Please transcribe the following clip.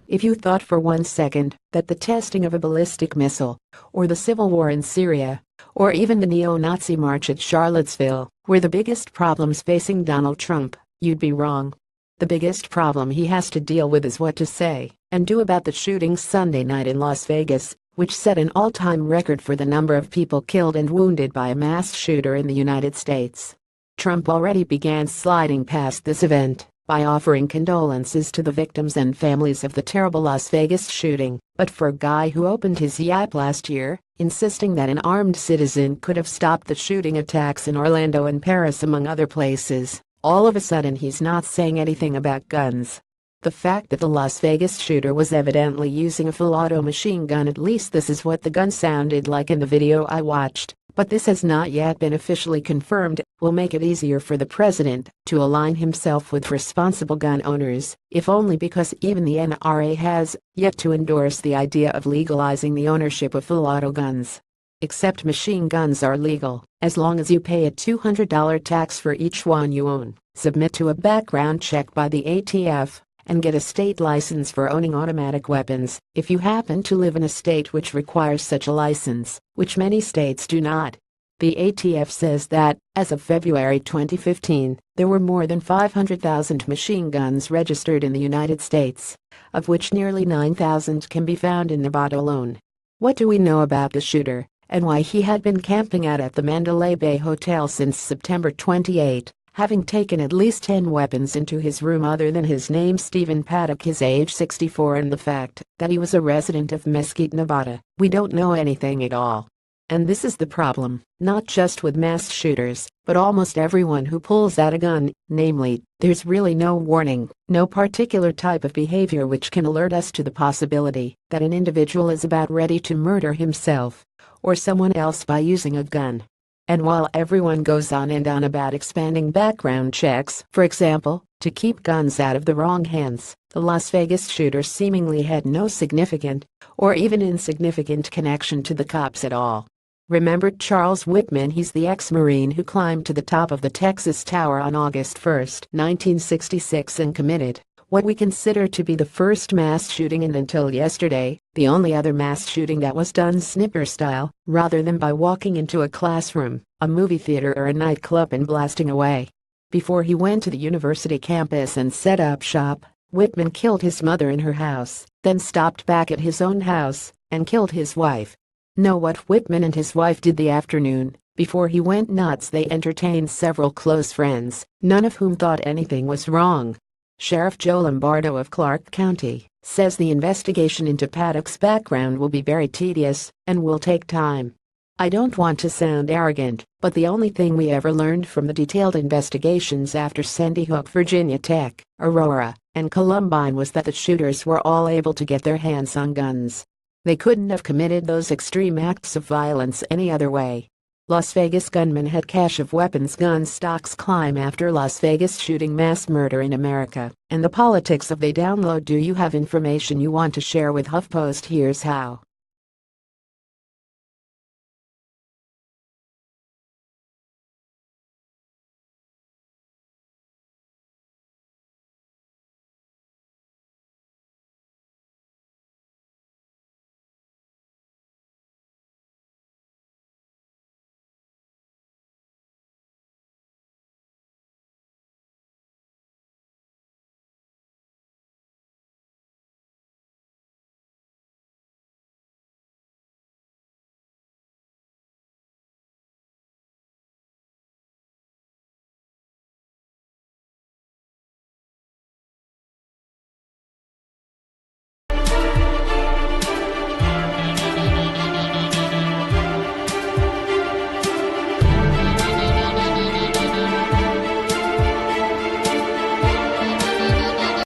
If you thought for 1 second that the testing of a ballistic missile, or the civil war in Syria, or even the neo-Nazi march at Charlottesville were the biggest problems facing Donald Trump, you'd be wrong. The biggest problem he has to deal with is what to say and do about the shooting Sunday night in Las Vegas, which set an all-time record for the number of people killed and wounded by a mass shooter in the United States. Trump already began sliding past this event by offering condolences to the victims and families of the terrible Las Vegas shooting, but for a guy who opened his yap last year, insisting that an armed citizen could have stopped the shooting attacks in Orlando and Paris among other places, all of a sudden he's not saying anything about guns. The fact that the Las Vegas shooter was evidently using a full-auto machine gun, at least this is what the gun sounded like in the video I watched, but this has not yet been officially confirmed, will make it easier for the president to align himself with responsible gun owners, if only because even the NRA has yet to endorse the idea of legalizing the ownership of full-auto guns. Except machine guns are legal, as long as you pay a $200 tax for each one you own, submit to a background check by the ATF, and get a state license for owning automatic weapons, if you happen to live in a state which requires such a license, which many states do not. The ATF says that, as of February 2015, there were more than 500,000 machine guns registered in the United States, of which nearly 9,000 can be found in Nevada alone. What do we know about the shooter, and why he had been camping out at the Mandalay Bay Hotel since September 28? Having taken at least 10 weapons into his room other than his name Stephen Paddock, his age 64, and the fact that he was a resident of Mesquite, Nevada. We don't know anything at all. And this is the problem, not just with mass shooters, but almost everyone who pulls out a gun, namely, there's really no warning, no particular type of behavior which can alert us to the possibility that an individual is about ready to murder himself or someone else by using a gun. And while everyone goes on and on about expanding background checks, for example, to keep guns out of the wrong hands, the Las Vegas shooter seemingly had no significant, or even insignificant connection to the cops at all. Remember Charles Whitman? He's the ex-Marine who climbed to the top of the Texas Tower on August 1, 1966 and committed what we consider to be the first mass shooting and until yesterday, the only other mass shooting that was done sniper style, rather than by walking into a classroom, a movie theater or a nightclub and blasting away. Before he went to the university campus and set up shop, Whitman killed his mother in her house, then stopped back at his own house and killed his wife. Know what Whitman and his wife did the afternoon before he went nuts? They entertained several close friends, none of whom thought anything was wrong. Sheriff Joe Lombardo of Clark County says the investigation into Paddock's background will be very tedious and will take time. I don't want to sound arrogant, but the only thing we ever learned from the detailed investigations after Sandy Hook, Virginia Tech, Aurora, and Columbine was that the shooters were all able to get their hands on guns. They couldn't have committed those extreme acts of violence any other way. Las Vegas gunmen had cache of weapons. Gun stocks climb after Las Vegas shooting, mass murder in America, and the politics of they download. Do you have information you want to share with HuffPost? Here's how.